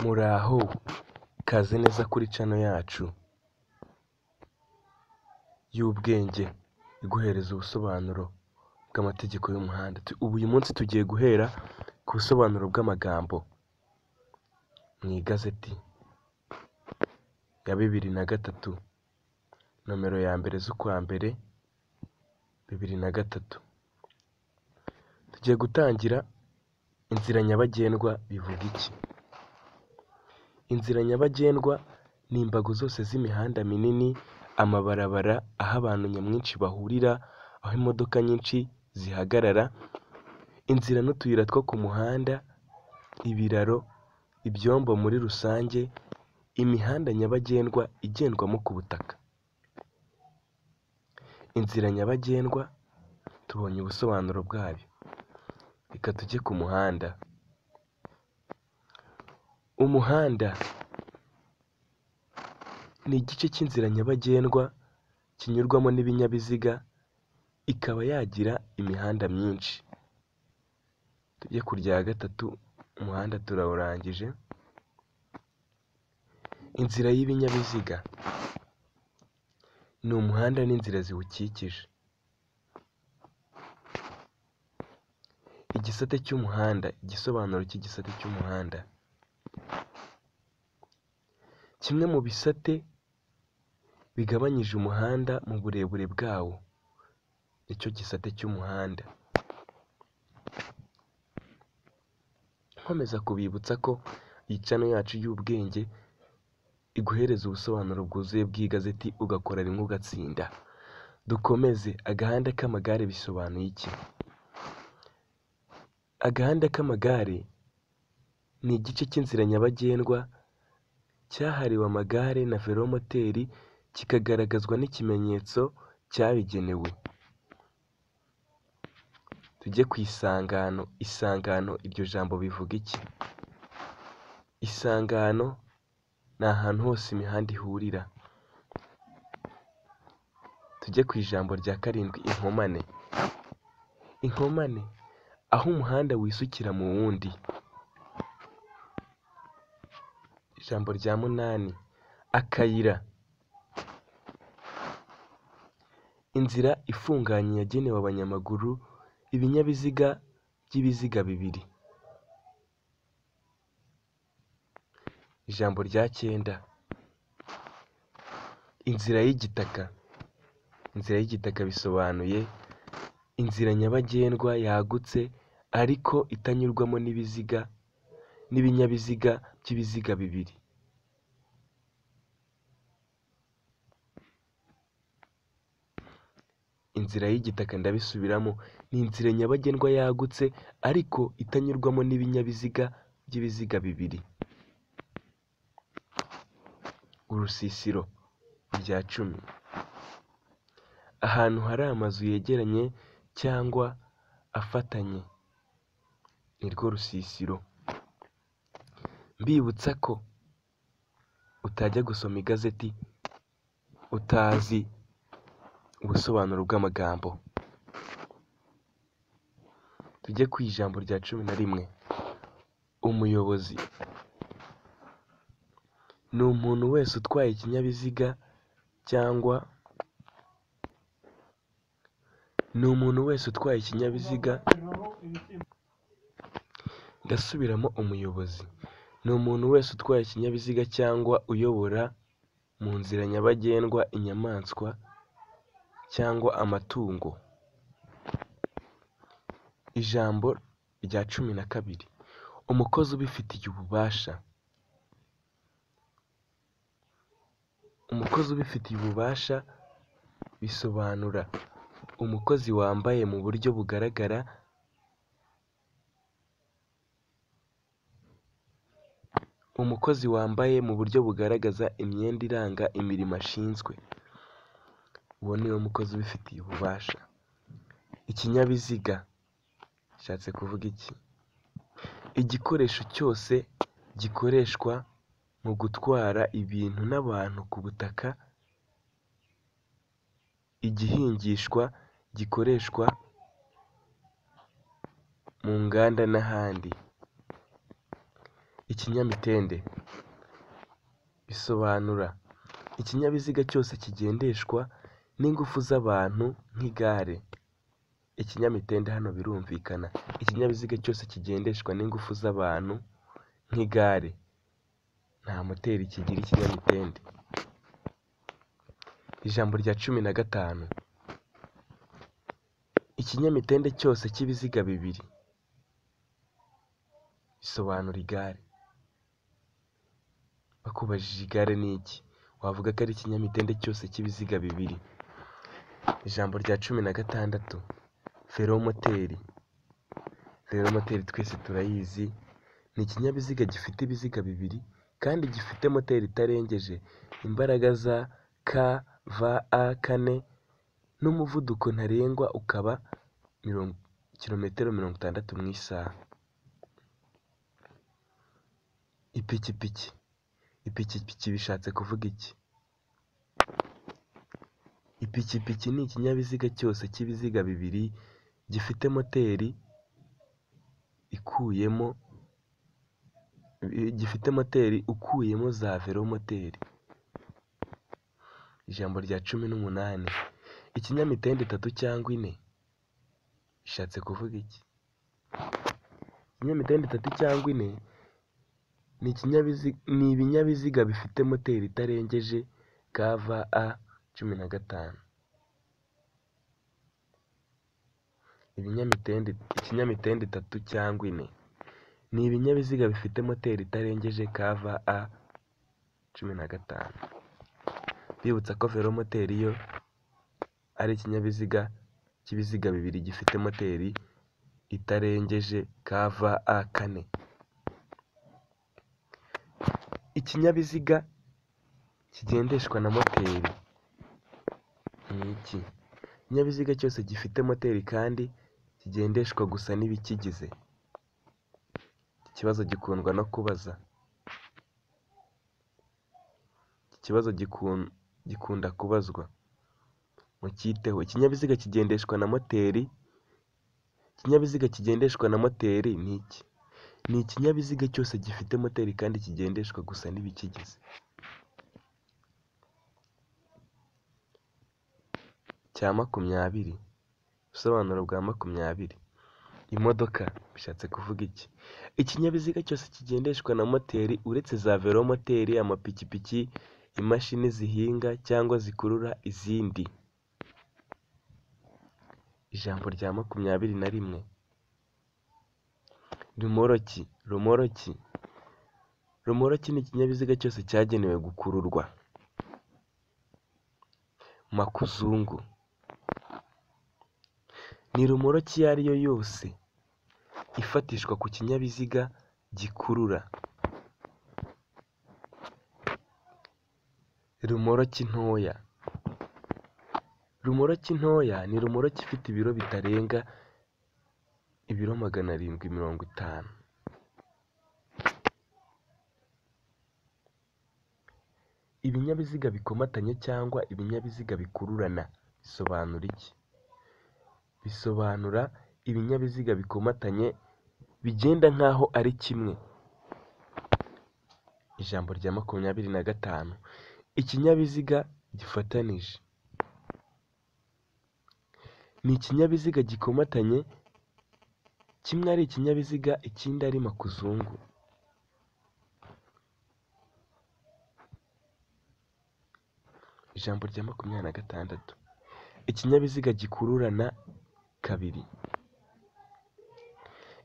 Muraho, kaze neza kuri channel yacu y'ubwenge iguhereza ubusobanuro bw'amategeko y'umuhanda. Uyu munsi tugiye guhera ku busobanuro bw'amagambo mu igazeti ya 2003 nomero ya mbere z'ukwa mbere 2003. Tugiye gutangira inzira nyabagendwa bivuga iki? Inzira nyabagendwa ni imbago zose z'imihanda minini, amabarabara aho abantu nyamwinshi bahurira, aho imodoka nyinshi zihagarara, inzira n'utuyira two ku muhanda, ibiraro, ibyombo muri rusange, imihanda nyabagendwa igendwamo ku butaka. Inzira nyabagendwa tubonye ubusobanuro bwayo. Reka tujye ku muhanda. Umuhanda ni igice cy'inzira nyabagendwa kinyurwamo n'ibinyabiziga, ikaba yagira imihanda myinshi. Tujye ku rya gatatu, umuhanda turawurangije. Inzira y'ibinyabiziga ni umuhanda n'inzira ziwukikije. Igisate cy'umuhanda, igisobanuro cy'igisate cy'umuhanda. Kimwe mu bisate bigabanyije umuhanda mu burebure bwawo, nicyo gisate cy'umuhanda. Nkomeza kubibutsa ko iyi channel yacu y'ubwenge iguhereza ubusobanuro bwuzuye bw'igazeti ugakora rimwe ugatsinda. Dukomeze. Agahanda k'amagare bisobanuye iki? Agahanda k'amagare ni igice cy'inzira nyabagendwa cyahariwe amagare na velomoteri, kikagaragazwa n'ikimenyetso cyabigenewe. Tujye ku isangano. Isangano, iryo jambo bivuga iki? Isangano ni ahantu hose imihanda ihurira. Tujye ku ijambo rya karindwi, inkomane. Inkomane, aho umuhanda wisukira mu wundi. Ijambo rya munani, akayira. Inzira ifunganye yagenewe abanyamaguru, ibinyabiziga by'ibiziga bibiri. Ijambo rya cyenda, inzira y'igitaka. Inzira y'igitaka bisobanuye inzira nyabagendwa yagutse ariko itanyurwamo n'ibinyabiziga by'ibiziga bibiri. Inzira y'igitaka, ndabisubiramo, ni inzira nyabagendwa yagutse ariko itanyurwamo n'ibinyabiziga by'ibiziga bibiri. Urusisiro, rya 10. Ahantu hari amazu yegeranye cyangwa afatanye, nirwo rusisiro. Mbibutsa ko utajya gusoma igazeti utazi ubusobanuro bw'amagambo. Tujye ku ijambo rya 11, umuyobozi. Ni umuntu wese utwaye ikinyabiziga cyangwa Ndasubiramo, umuyobozi ni umuntu wese utwaye ikinyabiziga cyangwa uyobora mu nzira nyabagendwa inyamaswa cyangwa amatungo. Ijambo rya 12, umukozi ubifitiye ububasha. Umukozi ubifitiye ububasha bisobanura umukozi wambaye mu buryo bugaragara, umukozi wambaye mu buryo bugaragaza imyenda iranga imirimo ashinzwe. Uwo ni we mukozi ubifitiye ububasha. Ikinyabiziga bishatse kuvuga iki? Igikoresho cyose gikoreshwa mu gutwara ibintu n'abantu ku butaka, igihingishwa gikoreshwa mu nganda n'ahandi. Ikinyamitende bisobanura ikinyabiziga cyose kigendeshwa n'ingufu z'abantu nk'igare. Ikinyamitende hano birumvikana, ikinyabiziga cyose kigendeshwa n'ingufu z'abantu nk'igare. Nta moteri kigira ikinyamitende. Ijambo rya 15, ikinyamitende cyose cy'ibiziga bibiri bisobanura igare. Bakubajije igare ni iki, wavuga ko ari ikinyamitende cyose cy'ibiziga bibiri. Ijambo rya 16, velomoteri. Velomoteri twese turayizi, ni ikinyabiziga gifite ibiziga bibiri kandi gifite moteri itarengeje imbaraga za kva4 n'umuvuduko ntarengwa ukaba kilometero 60 mu isaha. Ipikipiki. Ipikipiki bishatse kuvuga iki? Ipikipiki ni ikinyabiziga cyose cy'ibiziga bibiri gifite moteri ukuyemo za velomoteri. Ijambo rya 18, ikinyamitende 3 cyangwa 4 bishatse kuvuga iki? Ikinyamitende 3 cyangwa 4 ni ibinyabiziga bifite moteri itarengeje kva15. Ikinyamitende 3 cyangwa 4 ni ibinyabiziga bifite moteri itarengeje kva15. Bibutsa ko velomoteri yo ari ikinyabiziga cy'ibiziga bibiri gifite moteri itarengeje kva4. Ikinyabiziga kigendeshwa na moteri ni iki? Ikinyabiziga cyose gifite moteri kandi kigendeshwa gusa n'ibikigize. Ikibazo gikundwa no kubaza. Ikibazo gikunda kubazwa. Mucyiteho. Ikinyabiziga kigendeshwa na moteri. Ikinyabiziga kigendeshwa na moteri ni iki? Ni ikinyabiziga cyose gifite moteri kandi kigendeshwa gusa n'ibikigize. Cya 20, ubusobanuro bwa 20, imodoka bishatse kuvuga iki? Ikinyabiziga cyose kigendeshwa na moteri uretse za velomoteri, amapikipiki, imashini zihinga cyangwa zikurura izindi. Ijambo rya 21, rumoroki. Rumoroki ni ikinyabiziga cyose cyagenewe gukururwa. Makuzungu ni rumoroki iyo ari yo yose ifatishwa ku kinyabiziga gikurura. Rumoroki ntoya. Rumoroki ntoya ni rumoroki ifite ibiro bitarenga ibiro 750. Ibinyabiziga bikomatanye cyangwa ibinyabiziga bikururana bisobanura iki? Bisobanura ibinyabiziga bikomatanye bigenda nk'aho ari kimwe. Ijambo rya 25, ikinyabiziga gifatanije. Ni ikinyabiziga gikomatanye, kimwe ari ikinyabiziga ikindi ari makuzungu. Ijambo rya 26, ikinyabiziga gikururana kabiri.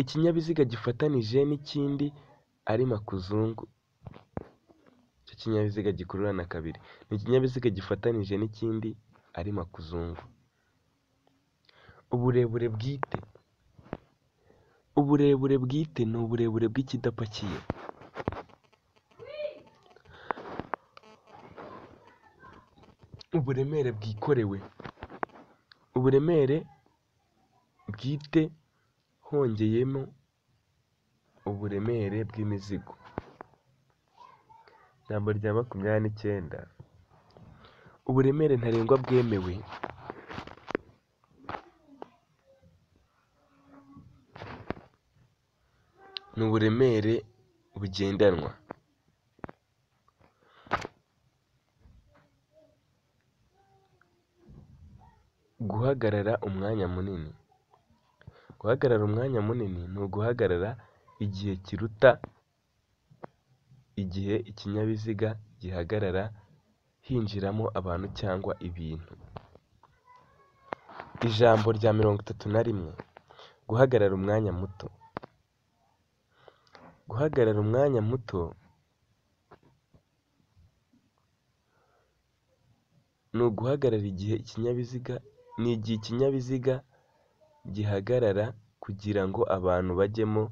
Ikinyabiziga gifatanije n'ikindi ari makuzungu. Icyo kinyabiziga gikururana kabiri ni ikinyabiziga gifatanije n'ikindi ari makuzungu. Uburebure bwite. Uburebure bwite ni uburebure bw'ikidapakiye. Uburemere bwikorewe. Uburemere bwite hongeyemo uburemere bw'imizigo. Ijambo rya 29, uburemere ntarengwa bwemewe. Ni uburemere bugendanwa. Guhagarara umwanya munini. Guhagarara umwanya munini ni uguhagarara igihe kiruta igihe ikinyabiziga gihagarara hinjiramo abantu cyangwa ibintu. Ijambo rya 31. Guhagarara umwanya muto. Guhagarara umwanya muto ni uguhagarara igihe ikinyabiziga gihagarara kugira ngo abantu bajyemo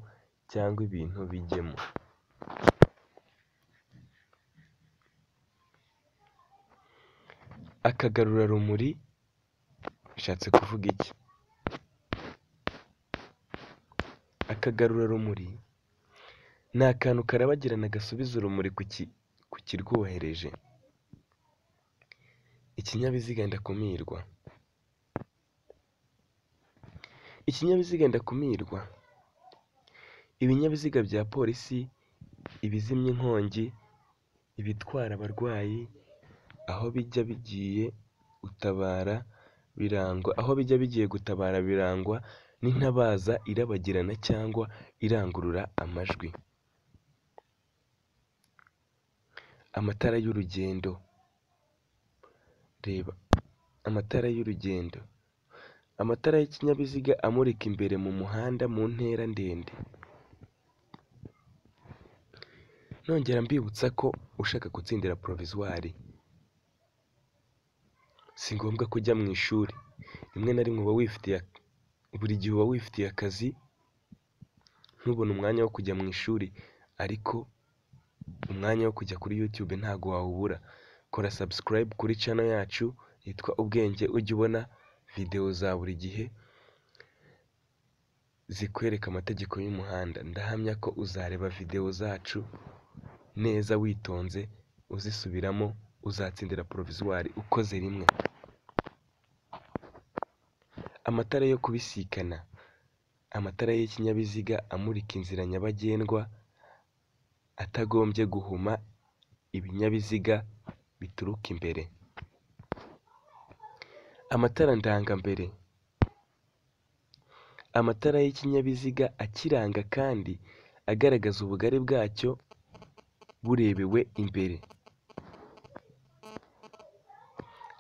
cyangwa ibintu bijyemo. Akagarurarumuri bishatse kuvuga iki? Akagarurarumuri ni akantu karabagirana gasubiza urumuri ku kirwohereje. Ikinyabiziga ndakumirwa. Ikinyabiziga ndakumirwa. Ibinyabiziga bya polisi, ibizimya inkongi, ibitwara abarwayi, aho bijya bigiye gutabara birangwa n'intabaza irabagirana cyangwa irangurura amajwi. Amatara y'urugendo. Reba, amatara y'urugendo. Amatara y'ikinyabiziga amurika imbere mu muhanda mu ntera ndende. Nongera mbibutsa ko ushaka gutsindira provisoire si ngombwa kujya mu ishuri. Rimwe na rimwe buri gihe uba wifitiye akazi ntubone umwanya wo kujya mu ishuri, ariko umwanya wo kujya kuri YouTube ntago wawubura. Kora subscribe kuri channel yacu yitwa Ubwenge, ujye ubona video za buri gihe zikwereka amategeko y'umuhanda. Ndahamya ko uzareba video zacu neza witonze, uzisubiramo, uzatsindira provisoire ukoze rimwe. Amatara yo kubisikana. Amatara y'ikinyabiziga amurika inzira nyabagendwa atagombye guhuma ibinyabiziga bituruka imbere. Amatara ndangambere. Amatara y'ikinyabiziga akiranga kandi agaragaza ubugari bwacyo burebewe imbere.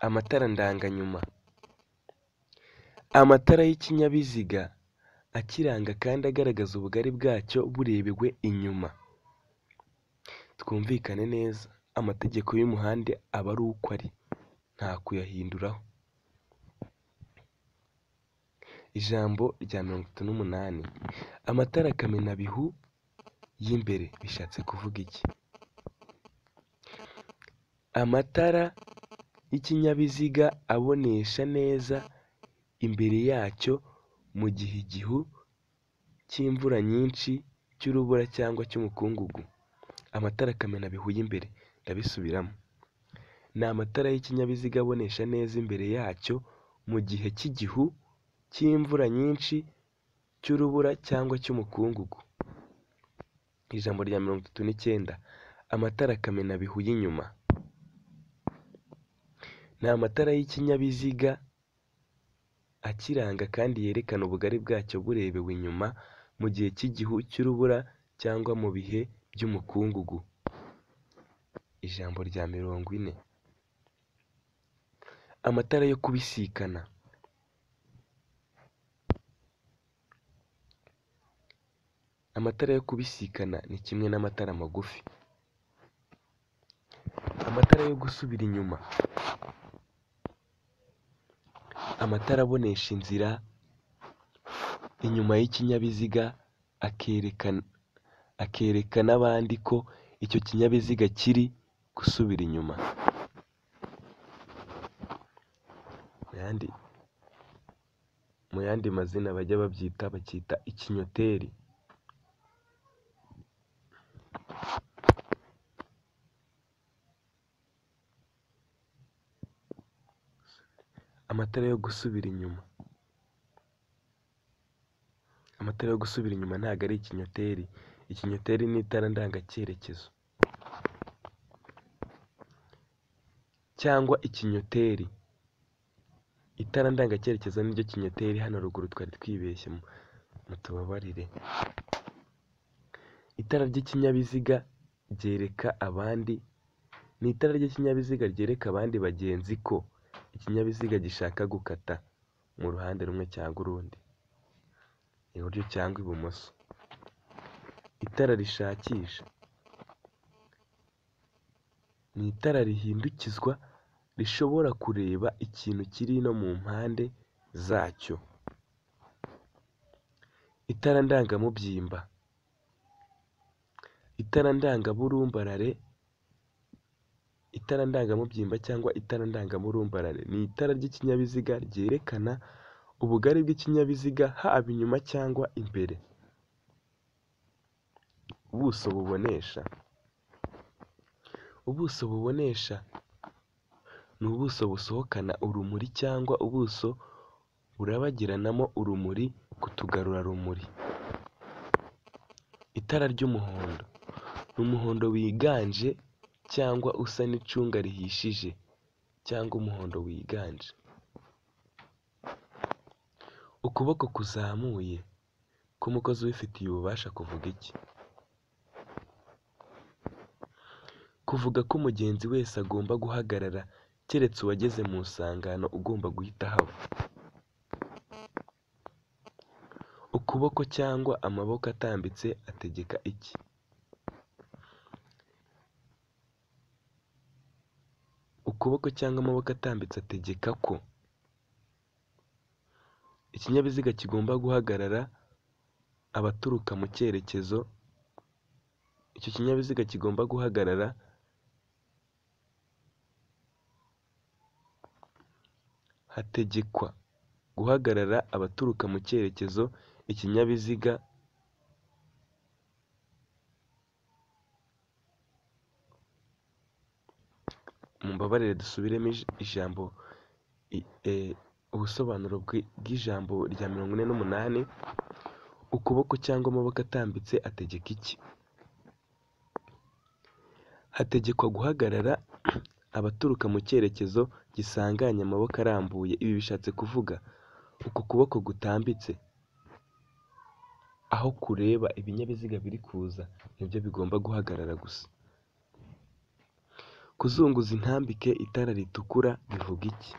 Amatara ndanganyuma. Amatara y'ikinyabiziga akiranga kandi agaragaza ubugari bwacyo burebewe inyuma. Twumvikane neza, amategeko y'umuhanda aba ari uko ari, nta kuyahinduraho. Ijambo rya 38. Amatara kamenabihu y'imbere bishatse kuvuga iki? Amatara y'ikinyabiziga abonesha neza imbere yacyo mu gihe igihu cy'imvura nyinshi, cy'urubura cyangwa cy'umukungugu. Amatara kamenabihu y'imbere. Ndabisubiramo. Ni amatara y'ikinyabiziga abonesha neza imbere yacyo mu gihe cy'igihu cy'imvura nyinshi, cy'urubura cyangwa cy'umukungugu. Ijambo rya 39. Amatara kamenabihu y'inyuma. Ni amatara y'ikinyabiziga akiranga kandi yerekana ubugari bwacyo burebewe inyuma mu gihe cy'igihu cy'urubura cyangwa mu bihe by'umukungugu. Ijambo rya 40. Amatara yo kubisikana. Amatara yo kubisikana ni kimwe n'amatara magufi. Amatara yo gusubira inyuma. Amatara abonesha inzira inyuma y'ikinyabiziga akereka n'abandi ko icyo kinyabiziga kiri gusubira inyuma. Mu yandi mazina bajya bacyita ikinyoteri. Amatara yo gusubira inyuma. Amatara yo gusubira inyuma ntabwo ari ikinyoteri. Ikinyoteri ni itara ndangacyerekezo cyangwa ikinyoteri. Itara ndangacyerekezo niryo kinyoteri, hano ruguru twari twibeshye mutubabarire. Itara ry'ikinyabiziga ryereka abandi, ni itara ry'ikinyabiziga ryereka abandi bagenzi ko ikinyabiziga gishaka gukata mu ruhande rumwe cyangwa urundi, iburyo cyangwa ibumoso. Itara rishakisha ni itara rihindukizwa, rishobora kureba ikintu kiri no mu mpande zacyo. Itara ndangamubyimba, itara ndangaburumbarare. Itara ndangamubyimba cyangwa itara ndangamurumbarare ni itara ry'ikinyabiziga ryerekana ubugari bw'ikinyabiziga, haba inyuma cyangwa imbere. Ubuso bubonesha. Ubuso bubonesha ni ubuso busohokana urumuri cyangwa ubuso burabagiranamo urumuri ku tugarurarumuri. Itara ry'umuhondo ni umuhondo wiganje cyangwa usa n'icunga rihishije cyangwa umuhondo wiganje. Ukuboko kuzamuye k'umukozi ubifitiye ububasha kuvuga iki? Kuvuga ko umugenzi wese agomba guhagarara keretse uwageze mu isangano ugomba guhita haba. Ukuboko cyangwa amaboko atambitse ategeka iki? Ukuboko cyangwa amaboko atambitse ategeka ko ikinyabiziga kigomba guhagarara abaturuka mu cyerekezo. Icyo kinyabiziga kigomba guhagarara hategekwa guhagarara abaturuka mu cyerekezo ikinyabiziga mumbabarire dusubiremo ijambo ubusobanuro bw'ijambo rya 48. Ukuboko cyangwa amaboko atambitse ategeka iki? Hategekwa guhagarara abaturuka mu cyerekezo gisanganye amaboko arambuye. Ibi bishatse kuvuga uku kuboko gutambitse aho kureba ibinyabiziga biri kuza nibyo bigomba guhagarara gusa. Kuzunguza intambike itara ritukura bivuga iki?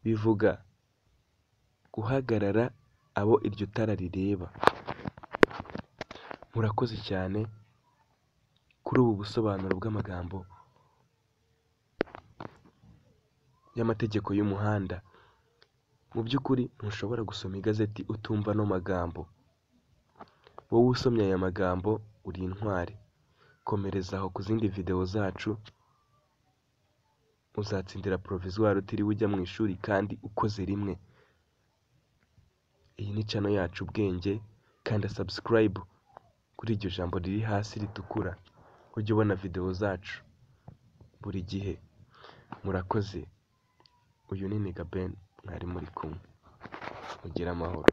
Bivuga guhagarara abo iryo tara rireba. Murakoze cyane kuri ubu busobanuro bw'amagambo y'amategeko y'umuhanda. Mu by'ukuri ntushobora gusoma igazeti utumva ano magambo. Wowe usomye aya magambo uri intwari. Komereza aho ku zindi video zacu, uzatsindira provisoire utiriwe ujya mu ishuri kandi ukoze rimwe. Iyi ni channel yacu Ubwenge, kanda subscribe kuri iryo jambo riri hasi ritukura, ujye ubona video zacu buri gihe. Murakoze. Uyu ni Ningombwa mwari muri kumwe. Mugire amahoro.